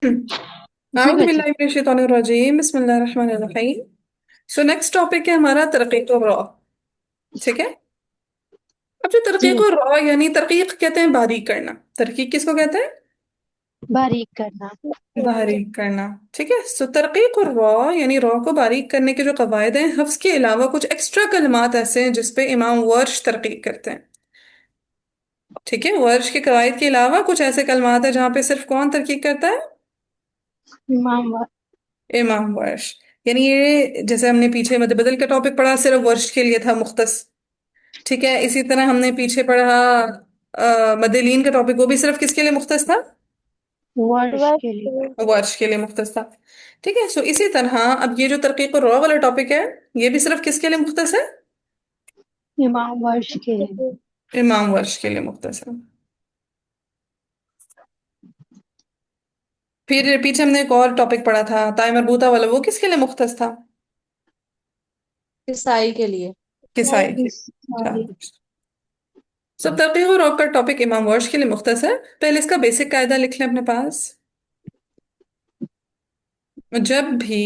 جی أعوذ بچے. بالله من الشيطان الرجيم بسم الله الرحمن الرحيم. سو نیکسٹ ٹاپک ہے ہمارا ترقیق اور را. ٹھیک ہے. اب جو جی ترقیق اور بچے. را یعنی ترقیق کہتے ہیں باریک کرنا. ترقیق کس کو کہتے ہیں؟ باریک کرنا. باریک کرنا. ٹھیک ہے. سو ترقیق اور را یعنی را کو باریک کرنے کے جو قواعد ہیں، حفظ کے علاوہ کچھ ایکسٹرا کلمات ایسے ہیں جس پہ امام ورش ترقیق کرتے ہیں. ٹھیک ہے. ورش کے قواعد کے علاوہ کچھ ایسے کلمات ہیں جہاں پہ صرف کون ترقیق کرتا ہے؟ امام امام ورش. یعنی یہ جیسے ہم نے پیچھے مد بدل کا ٹاپک پڑھا، صرف ورش کے لیے تھا مختص. ٹھیک ہے. اسی طرح ہم نے پیچھے پڑھا مدلین کا ٹاپک، وہ بھی صرف کس کے لیے مختص تھا؟ ورش کے لیے. ورش کے لیے مختص تھا. ٹھیک ہے. سو اسی طرح اب یہ جو ترقیق الرا والا ٹاپک ہے، یہ بھی صرف کس کے لیے مختص ہے؟ امام ورش کے لیے. امام ورش کے لیے مختص ہے. پھر پیچھے ہم نے ایک اور ٹاپک پڑھا تھا تائے مربوطہ والا، وہ کس کے لیے مختص تھا؟ عیسائی کے لیے. کسائی کے. شاباش. سب ترقیق اور رعب کا ٹاپک امام ورش کے لیے مختص ہے. پہلے اس کا بیسک قاعدہ لکھ لیں اپنے پاس. جب بھی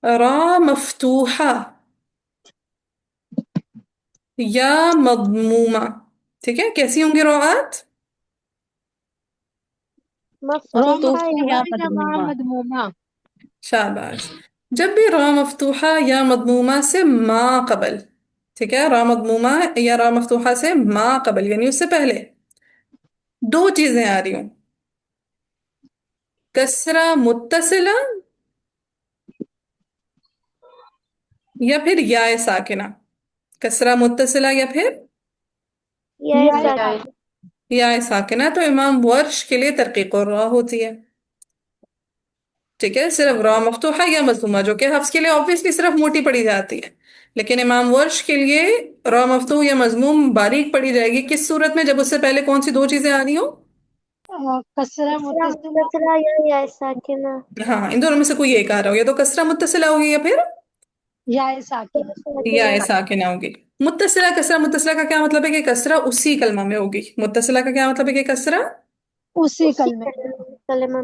را مفتوحہ یا مضمومہ، ٹھیک ہے، کیسی ہوں گی راءات؟ رو مفتوح مفتوحہ یا یا مضمومہ. مضمومہ. شاباش. جب بھی را مفتوحہ یا مضمومہ سے ما قبل، ٹھیک ہے، را مضمومہ یا را مفتوحہ سے ما قبل یعنی اس سے پہلے دو چیزیں آ رہی ہوں، کسرہ متصلہ یا پھر یا ساکنہ. کسرہ متصلہ یا پھر یا یا ساکنہ، تو امام ورش کے لیے ترقیق الراء ہوتی ہے. ٹھیک ہے. صرف را مفتوحہ یا مضمومہ، جو کہ حفظ کے لیے آبویسلی صرف موٹی پڑھی جاتی ہے، لیکن امام ورش کے لیے را مفتوح یا مضموم باریک پڑھی جائے گی کس صورت میں؟ جب اس سے پہلے کون سی دو چیزیں آ رہی ہوں؟ کسرہ متصلہ ہاں، ان دونوں میں سے کوئی ایک آ رہا ہو، یا تو کسرہ متصلہ ہوگی یا پھر یا ساکنہ. یا ساکنہ ہوگی. متصلہ کسرہ متصلہ کا کیا مطلب ہے کہ کسرہ اسی کلمہ میں ہوگی. متصلہ کا کیا مطلب ہے کہ کسرہ اسی کلمے.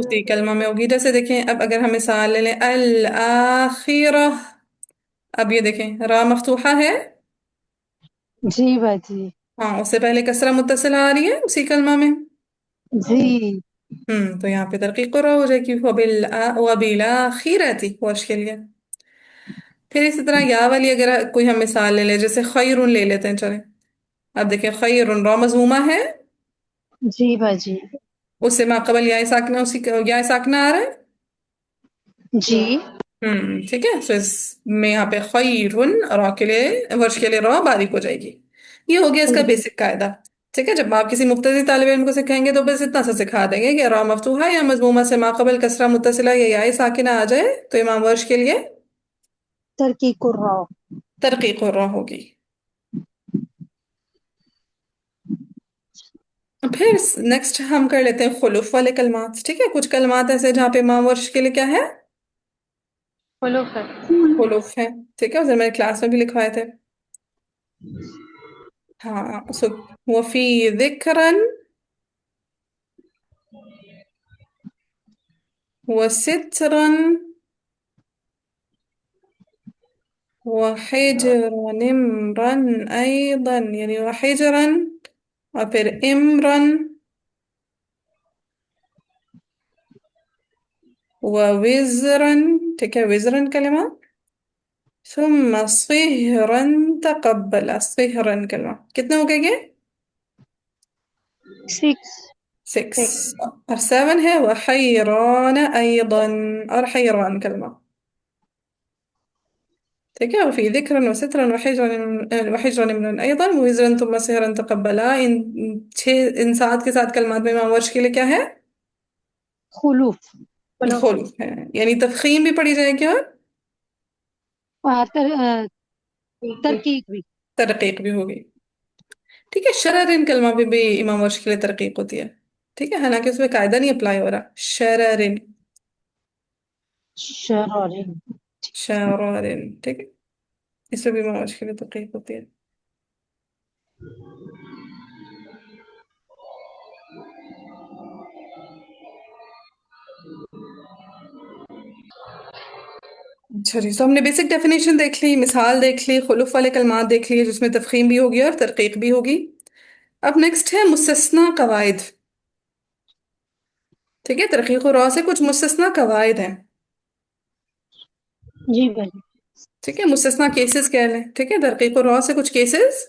اسی کلمہ میں ہوگی. جیسے دیکھیں، اب اگر ہم مثال لے لیں الآخرہ، اب یہ دیکھیں را مفتوحہ ہے، جی باجی. ہاں، اس سے پہلے کسرہ متصلہ آ رہی ہے اسی کلمہ میں. جی. تو یہاں پہ ترقیق قرآ ہو جائے گی وبالآخرۃ ورش کے لیے. پھر اسی طرح یا والی اگر کوئی ہم مثال لے لیں، جیسے خیر لے لیتے ہیں، چلیں. اب دیکھیں خیر را مضمومہ ہے، جی باجی. اس سے ما قبل یا ساکنہ، اسی یا ساکنہ آ رہا ہے. جی. ٹھیک ہے. سو اس میں یہاں پہ خیر را کے لیے، ورش کے لیے را باریک ہو جائے گی. یہ ہو گیا اس کا بیسک قاعدہ. ٹھیک ہے. جب آپ کسی مبتدی طالب علم کو سکھائیں گے تو بس اتنا سا سکھا دیں گے کہ را مفتوحہ یا مضمومہ سے ما قبل کسرہ متصلہ یا یا ساکنہ آ جائے تو امام ورش کے لیے ترقیق الراء. ترقیق را ہوگی. پھر نیکسٹ ہم کر لیتے ہیں خلوف والے کلمات. ٹھیک ہے. کچھ کلمات ایسے جہاں پہ امام ورش کے لیے کیا ہے؟ فالو کر. خلوف ہے. ٹھیک ہے. اس دن میں نے کلاس میں بھی لکھوائے تھے. ہاں. وفی ذکرن وسترن وحجرا امرا ايضا، یعنی وحجرا اور پھر امرا ووزرا. ٹھیک ہے. وزرا کلمہ. ثم صهرا تقبل. صهرا کلمہ. کتنے ہو گئے یہ؟ 6. 6. اور 7 ہے وحیران ایضا، اور حیران کلمہ. ٹھیک ہے. وفي ذكرا وسترا وحجرا امرا ايضا ووزرا ثم صهرا تقبلا. ان 7 کے ساتھ کلمات میں امام ورش کے لیے کیا ہے؟ خلوف. خلف ہے. یعنی تفخیم بھی پڑھی جائے گی اور ترقیق بھی. ترقیق بھی ہوگی. ٹھیک ہے. شررن کلمہ پہ بھی امام ورش کے لیے ترقیق ہوتی ہے. ٹھیک ہے. حالانکہ اس میں قاعدہ نہیں اپلائی ہو رہا. شررن. شرارین. شررن. ٹھیک ہے. اس پہ بھی امام ورش کے لیے ترقیق ہوتی ہے. اچھا جی، تو ہم نے بیسک ڈیفینیشن دیکھ لی، مثال دیکھ لی، خلوف والے کلمات دیکھ لیے جس میں تفخیم بھی ہوگی اور ترقیق بھی ہوگی. اب نیکسٹ ہے مستثنی قواعد. ٹھیک ہے، ترقیق و راء سے کچھ مستثنی قواعد ہیں. جی بھائی. ٹھیک ہے، مستثنی کیسز کہہ لیں. ٹھیک ہے، ترقیق و راء سے کچھ کیسز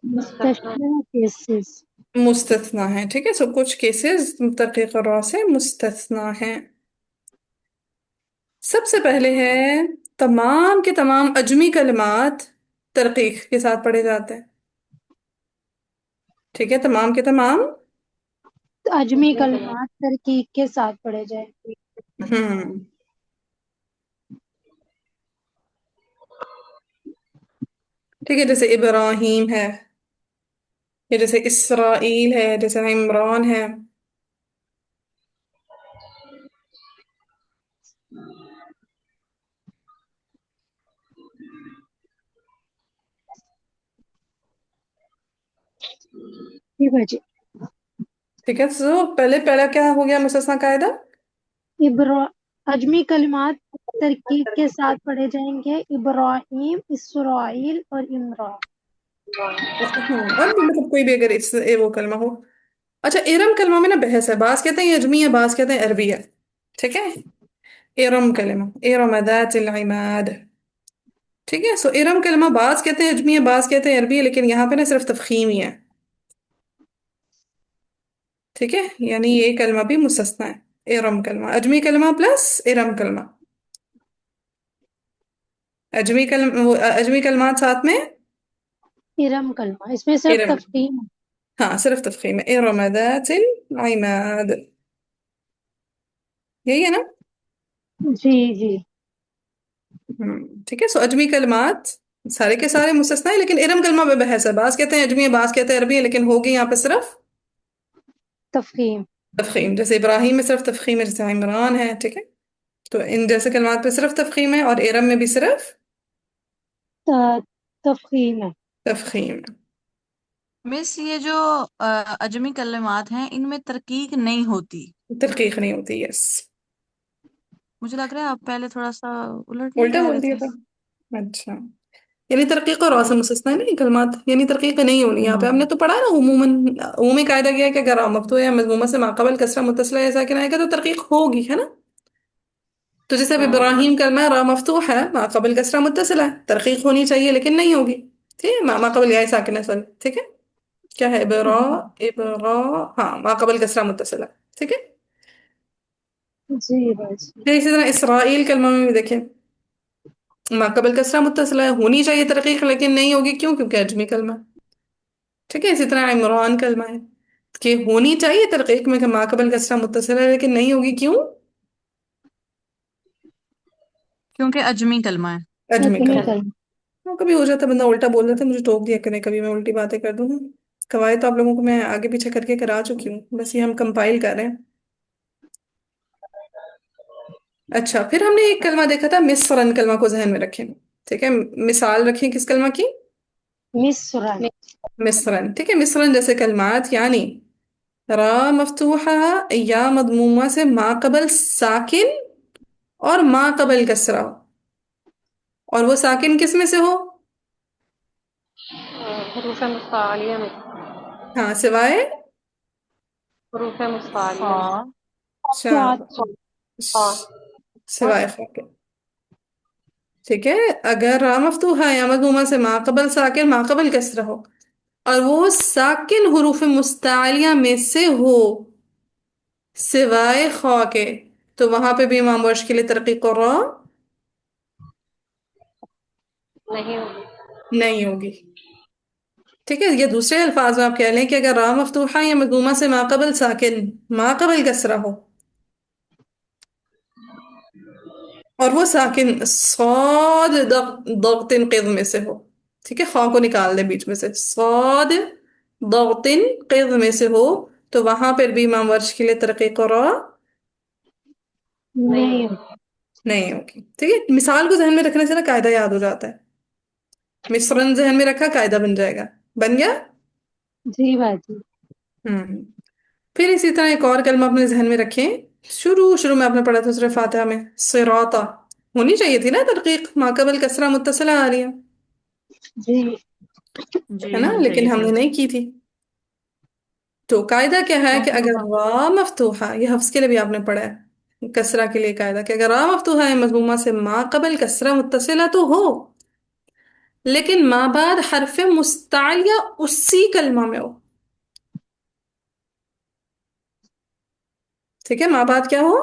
مستثنی کیسز. مستثنی ہیں. ٹھیک ہے، سو کچھ کیسز ترقیق و راء سے مستثنی ہیں. سب سے پہلے ہے تمام کے تمام عجمی کلمات ترقیق کے ساتھ پڑھے جاتے ہیں. ٹھیک ہے، تمام کے تمام. عجمی کلمات ترکیب کے ساتھ پڑھے جائیں. ہم ٹھیک ہے، جیسے ابراہیم ہے، یا جیسے اسرائیل ہے، جیسے عمران ہے. جی بھائی جی. ٹھیک ہے، سو پہلا کیا ہو گیا مستثنی قاعدہ؟ عجمی کلمات ترکیب کے ساتھ پڑھے جائیں گے. ابراہیم، اسرائیل اور عمران. اور بھی مطلب کوئی بھی اگر وہ کلمہ ہو. اچھا، ارم کلمہ میں نا بحث ہے، بعض کہتے ہیں یہ عجمی ہے، بعض کہتے ہیں عربی ہے. ٹھیک ہے، ارم کلمہ، ارم ذات العماد. ٹھیک ہے، سو ارم کلمہ بعض کہتے ہیں عجمی ہے، بعض کہتے ہیں عربی ہے، لیکن یہاں پہ نا صرف تفخیم ہی ہے. ٹھیک ہے، یعنی یہ کلمہ بھی مستثنی ہے. ارم کلمہ، عجمی کلمہ پلس ارم کلمہ. عجمی کلمات ساتھ میں ارم کلمہ، اس میں صرف ارم. تفخیم ہاں، صرف تفخیم ہے. ارم ذات العماد، یہی ہے نا؟ ہے. جی جی. ٹھیک ہے، سو عجمی کلمات سارے کے سارے مستثنی ہیں، لیکن ارم کلمہ پہ بحث ہے. بعض کہتے ہیں عجمی ہے، بعض کہتے ہیں عربی ہے، لیکن ہوگی یہاں پہ صرف تفخیم. تفخیم. جیسے ابراہیم میں صرف تفخیم ہے، جیسے عمران ہے. ٹھیک ہے، تو ان جیسے کلمات پہ صرف تفخیم ہے، اور ارم میں بھی صرف تفخیم ہے. تفخیم ہے. مس یہ جو عجمی کلمات ہیں ان میں ترقیق نہیں ہوتی. تحقیق نہیں ہوتی. یس، مجھے لگ رہا ہے آپ پہلے تھوڑا سا الٹ نہیں الٹا کہہ بول رہے دیا تھے. تھا. اچھا، یعنی ترقیق اور رواسب مستثنی ہے نا یہ کلمات، یعنی ترقیق نہیں ہونی یہاں پہ. ہم نے تو پڑھا نا عموماً عمومی قاعدہ کیا ہے کہ اگر مفتوح یا مضمومہ سے ماقبل کسرہ متصلہ یا ساکن آئے گا تو ترقیق ہوگی، ہے نا؟ تو جیسے اب ابراہیم کلمہ ہے، را مفتوح ہے، ماقبل کسرہ متصلہ ہے، ترقیق ہونی چاہیے لیکن نہیں ہوگی. ٹھیک ہے، ماقبل یا ساکن سن. ٹھیک ہے، کیا ہے ابرا ہاں، ماقبل کسرہ متصلہ. ٹھیک ہے، جی بس. پھر اسی طرح اسرائیل کلمہ میں بھی دیکھیں، ماقبل کسرہ متصلہ ہے، ہونی چاہیے ترقیق لیکن نہیں ہوگی. کیوں؟ کیونکہ عجمی کلمہ. ٹھیک ہے، اسی طرح عمران کلمہ ہے کہ ہونی چاہیے ترقیق میں کہ ماقبل کسرہ متصلہ ہے، لیکن نہیں ہوگی. کیوں؟ کیونکہ عجمی کلمہ ہے. عجمی عجمی کلمہ. کلمہ. کبھی ہو جاتا ہے بندہ الٹا بول دیتا ہے، مجھے ٹوک دیا کریں کبھی میں الٹی باتیں کر دوں. قواعد تو آپ لوگوں کو میں آگے پیچھے کر کے کرا چکی ہوں، بس یہ ہم کمپائل کر رہے ہیں. اچھا، پھر ہم نے ایک کلمہ دیکھا تھا مصرن کلمہ کو ذہن میں رکھیں. ٹھیک ہے، مثال رکھیں کس کلمہ کی؟ مصرن. مصرن. ٹھیک ہے، مصرن جیسے کلمات یعنی را مفتوحہ یا مضمومہ سے ما قبل ساکن اور ما قبل کسرہ، اور وہ ساکن کس میں سے ہو؟ حروف مستعلیہ میں. ہاں، سوائے حروف مستعلیہ میں. خا. سواد. سوائے خا کے. ٹھیک ہے، اگر را مفتوحہ یا مضمومہ سے ما قبل ساکن ما قبل کسرہ ہو اور وہ ساکن حروف مستعلیہ میں سے ہو سوائے خا کے، تو وہاں پہ بھی امام ورش کے لیے ترقیق اور را نہیں ہوگی. نہیں ہوگی. ٹھیک ہے، یہ دوسرے الفاظ میں آپ کہہ لیں کہ اگر را مفتوحہ یا مضمومہ سے ما قبل ساکن ما قبل کسرہ ہو اور وہ ساکن صاد ضغط قض میں سے ہو. ٹھیک ہے، خا کو نکال دیں بیچ میں سے، صاد ضغط قض میں سے ہو، تو وہاں پر بھی امام ورش کے لیے ترقیق اور را نہیں. نہیں ہوگی. ٹھیک ہے، مثال کو ذہن میں رکھنے سے نا قاعدہ یاد ہو جاتا ہے. مصرن ذہن میں رکھا، قاعدہ بن جائے گا. بن گیا. جی باجی. پھر اسی طرح ایک اور کلمہ اپنے ذہن میں رکھیں. شروع میں آپ نے پڑھا تھا سورہ فاتحہ میں صراطا. ہونی چاہیے تھی نا ترقیق، ما قبل کسرہ متصلہ آ رہی ہے جی جی ہے نا، ہونی لیکن چاہیے ہم تھی. نے نہیں کی تھی. تو قاعدہ کیا ہے کہ اگر کیونکہ را مفتوحہ، یہ حفظ کے لیے بھی آپ نے پڑھا ہے کسرہ کے لیے قاعدہ کہ اگر را مفتوحہ ہے مضمومہ سے ما قبل کسرہ متصلہ تو ہو، لیکن ما بعد حرف مستعلیہ اسی کلمہ میں ہو. ٹھیک ہے، ما بعد کیا ہو؟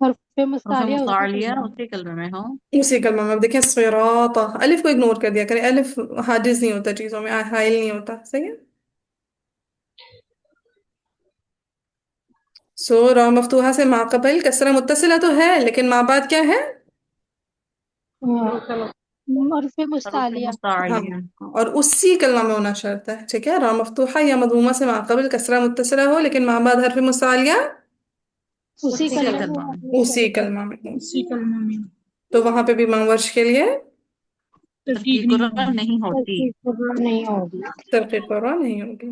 حرف حروف مستعلیہ اسی متعلیہ کلمہ میں. اسی کلمے میں ہو. اسی کلمہ میں. اب دیکھیں صراط، الف کو اگنور کر دیا کریں، الف حاجز نہیں ہوتا چیزوں میں، حائل نہیں ہوتا. صحیح ہے. را مفتوحہ سے ما قبل کسرہ متصلہ تو ہے، لیکن ما بعد کیا ہے؟ حروف حرف حروف مستعلیہ. ہاں، مستعلیہ. اور اسی کلمہ میں ہونا شرط ہے. ٹھیک ہے، را مفتوحہ یا مضمومہ سے ما قبل کسرہ متصلہ ہو لیکن ما بعد حرف مستعلیہ اسی اسی کلمہ کلمہ میں میں. ہونا اسی چاہیے. کلمہ میں ہو. تو وہاں پہ بھی منورش کے لیے ترقیق الرا نہیں ہوتی. ترکیب قرآن نہیں ہوگی. ترقیق قرآن نہیں ہوگی.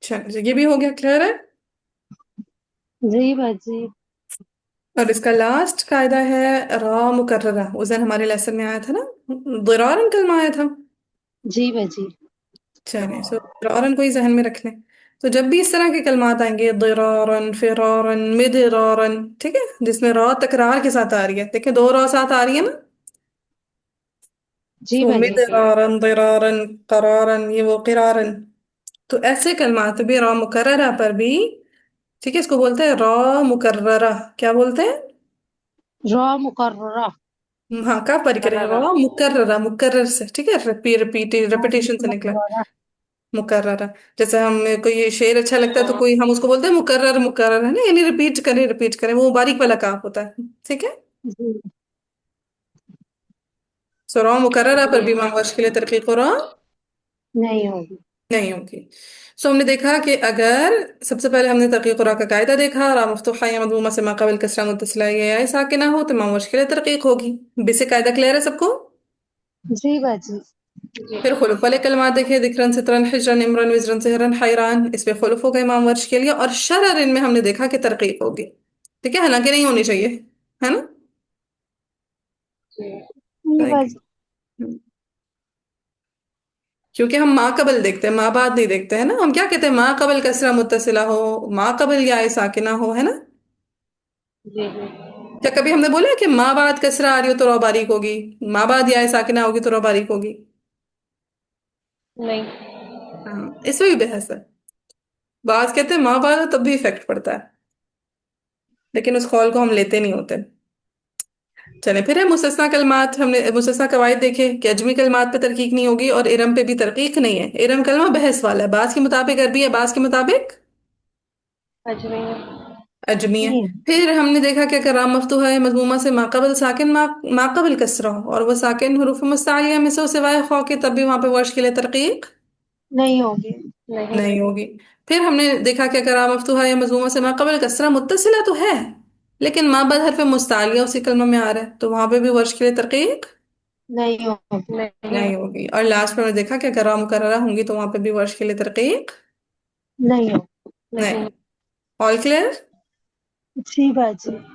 چل یہ بھی ہو گیا، کلیئر ہے. جی باجی. اور اس کا لاسٹ قاعدہ ہے را مکررہ. اس دن ہمارے لیسن میں آیا تھا نا، ضرارن کلمہ آیا تھا. جی باجی. چلیں ضرارن کو ہی ذہن میں رکھ لیں. تو جب بھی اس طرح کے کلمات آئیں گے، ضرارن، فرارن، مدرارن، ٹھیک ہے، جس میں را تکرار کے ساتھ آ رہی ہے، دیکھیں دو را ساتھ آ رہی ہے نا، جی تو باجی. مدرارن، ضرارن، قرارن، یہ وہ قرارن. تو ایسے کلمات بھی را مکررہ پر بھی، ٹھیک ہے، اس کو بولتے ہیں را مکررہ. کیا بولتے ہیں؟ را مقررہ. ہاں کہاں پر کریں، مقررہ. را مکررہ، مکرر سے، ٹھیک ہے، ریپیٹیشن سے نکلا مقررہ. مکررہ. جیسے ہمیں کوئی شعر اچھا لگتا ہے تو کوئی ہم اس کو بولتے ہیں مکرر، مکرر ہے نا، یعنی ریپیٹ کریں، وہ باریک والا کاف ہوتا ہے. ٹھیک ہے، جی. سو را مکررہ پر جی بھی امام ورش کے لیے ترقیق را نہیں ہوگی. نہیں ہوگی. سو ہم نے دیکھا کہ اگر سب سے پہلے ہم نے ترقیق را کا قاعدہ دیکھا، را مفتوحہ یا مضمومہ سے ما قبل کسرہ متصلہ یا ساکنہ ہو تو امام ورش کے لیے ترقیق ہوگی. بیسک قاعدہ کلیئر ہے سب کو؟ جی باجی. جی پھر خلف والے کلمات دیکھے، ذکرن، سترن، حجرن، امرن، وزرن، سحرن، حیران، اس پہ خلف ہوگا امام ورش کے لیے. اور شررن میں ہم نے دیکھا کہ ترقیق ہوگی. ٹھیک ہے، حالانکہ نہیں ہونی چاہیے، ہے نا. جی جی باجی. کیونکہ ہم ما قبل دیکھتے ہیں، ما بعد نہیں دیکھتے ہیں نا. ہم کیا کہتے ہیں، ما قبل کسرہ متصلہ ہو، ما قبل یا ساکنہ ہو، ہے نا. جی جی کیا کبھی ہم نے بولا کہ ما بعد کسرہ آ رہی ہو تو را باریک ہوگی، ما بعد یا ساکنہ ہوگی تو را باریک ہوگی؟ نہیں. ہاں، اس میں بھی بحث ہے. بعض کہتے ہیں ما بعد ہو تب بھی افیکٹ پڑتا ہے، لیکن اس قول کو ہم لیتے نہیں ہوتے. چلیں پھر ہے مستثنیٰ کلمات. ہم نے مستثنیٰ قواعد دیکھے کہ اجمی کلمات پہ ترقیق نہیں ہوگی اور ارم پہ بھی ترقیق نہیں ہے. ارم کلمہ بحث والا ہے، بعض کے مطابق عربی ہے، بعض کے مطابق اجمی ہے. اجمی ہے. نہیں. پھر ہم نے دیکھا کہ اگر رام مفتوحہ ہے مضمومہ سے ما قبل ساکن، ما قبل کسرہ ہو اور وہ ساکن حروف مستعلیہ میں سے سوائے خو کے، تب بھی وہاں پہ ورش کے لیے ترقیق نہیں ہوگی. نہیں. نہیں ہوگی. پھر ہم نے دیکھا کہ اگر رام مفتوحہ ہے مضمومہ سے ما قبل کسرہ متصلہ تو ہے، لیکن ما بعد حرف مستعلیہ اسی کلمہ میں آ رہا ہے، تو وہاں پہ بھی ورش کے لیے ترقیق نہیں ہوگی. نہیں ہوگی. اور لاسٹ میں ہم نے دیکھا کہ اگر را مکررہ ہوں گی تو وہاں پہ بھی ورش کے لیے ترقیق نہیں ہوگی. نہیں. نہیں. آل کلیئر؟ جی باجی.